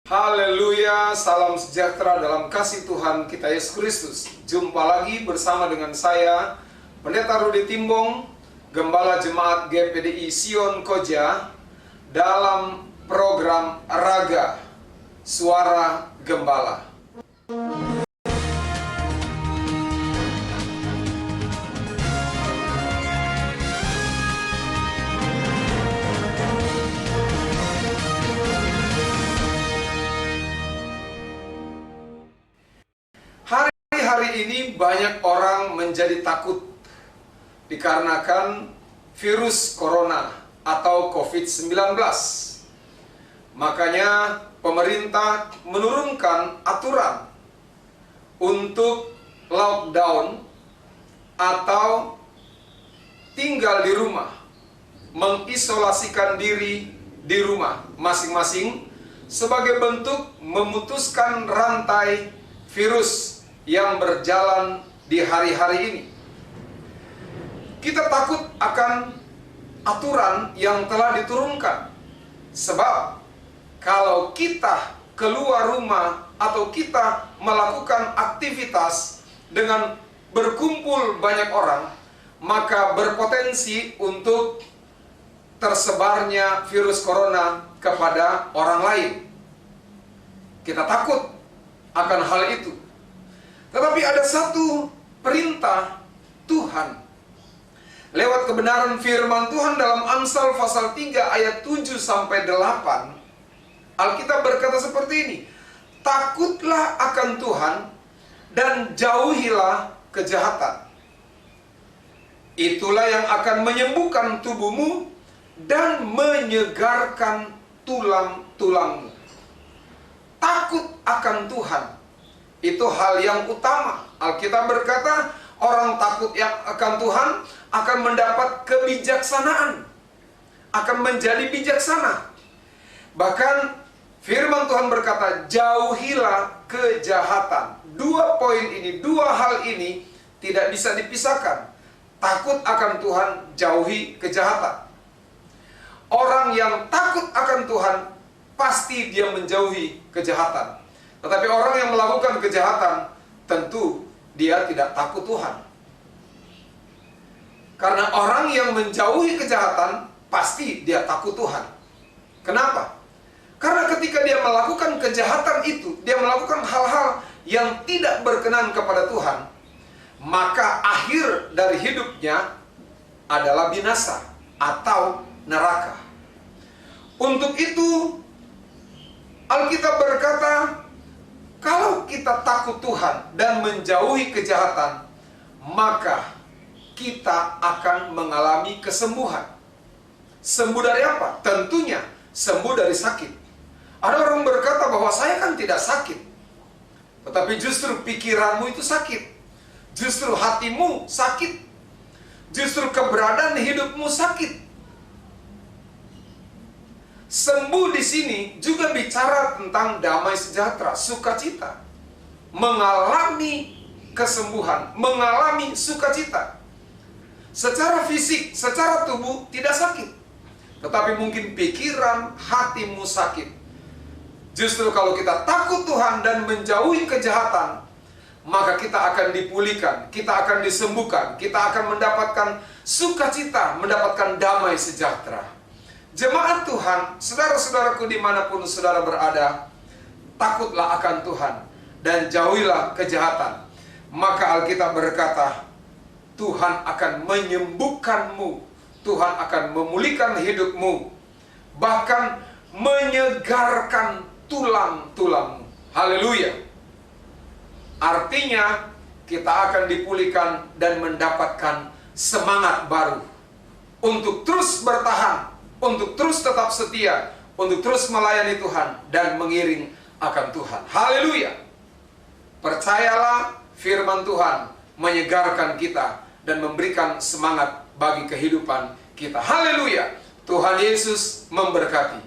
Haleluya, salam sejahtera dalam kasih Tuhan kita Yesus Kristus. Jumpa lagi bersama dengan saya, Pendeta Rudi Timbong, Gembala Jemaat GPDI Sion Koja, dalam program Raga Suara Gembala. Hari ini banyak orang menjadi takut dikarenakan virus corona atau COVID-19. Makanya pemerintah menurunkan aturan untuk lockdown atau tinggal di rumah, mengisolasikan diri di rumah masing-masing sebagai bentuk memutuskan rantai virus yang berjalan di hari-hari ini. Kita takut akan aturan yang telah diturunkan. Sebab kalau kita keluar rumah atau kita melakukan aktivitas dengan berkumpul banyak orang, maka berpotensi untuk tersebarnya virus corona kepada orang lain. Kita takut akan hal itu. Tetapi ada satu perintah Tuhan lewat kebenaran firman Tuhan dalam Amsal pasal 3 ayat 7-8. Alkitab berkata seperti ini, takutlah akan Tuhan dan jauhilah kejahatan. Itulah yang akan menyembuhkan tubuhmu dan menyegarkan tulang-tulangmu. Takut akan Tuhan itu hal yang utama. Alkitab berkata, orang takut yang akan Tuhan akan mendapat kebijaksanaan, akan menjadi bijaksana. Bahkan firman Tuhan berkata, jauhilah kejahatan. Dua poin ini, dua hal ini tidak bisa dipisahkan. Takut akan Tuhan, jauhi kejahatan. Orang yang takut akan Tuhan, pasti dia menjauhi kejahatan. Tetapi orang yang melakukan kejahatan, tentu dia tidak takut Tuhan. Karena orang yang menjauhi kejahatan, pasti dia takut Tuhan. Kenapa? Karena ketika dia melakukan kejahatan itu, dia melakukan hal-hal yang tidak berkenan kepada Tuhan, maka akhir dari hidupnya adalah binasa atau neraka. Untuk itu, Alkitab berkata, kalau kita takut Tuhan dan menjauhi kejahatan, maka kita akan mengalami kesembuhan. Sembuh dari apa? Tentunya sembuh dari sakit. Ada orang berkata bahwa saya kan tidak sakit, tetapi justru pikiranmu itu sakit, justru hatimu sakit, justru keberadaan hidupmu sakit. Sembuh di sini juga bicara tentang damai sejahtera, sukacita, mengalami kesembuhan, mengalami sukacita. Secara fisik, secara tubuh tidak sakit, tetapi mungkin pikiran, hatimu sakit. Justru kalau kita takut Tuhan dan menjauhi kejahatan, maka kita akan dipulihkan, kita akan disembuhkan, kita akan mendapatkan sukacita, mendapatkan damai sejahtera. Jemaat Tuhan, saudara-saudaraku dimanapun saudara berada, takutlah akan Tuhan dan jauhilah kejahatan. Maka Alkitab berkata, Tuhan akan menyembuhkanmu, Tuhan akan memulihkan hidupmu, bahkan menyegarkan tulang-tulangmu. Haleluya. Artinya kita akan dipulihkan dan mendapatkan semangat baru untuk terus bertahan, untuk terus tetap setia, untuk terus melayani Tuhan dan mengiring akan Tuhan. Haleluya. Percayalah, firman Tuhan menyegarkan kita dan memberikan semangat bagi kehidupan kita. Haleluya. Tuhan Yesus memberkati.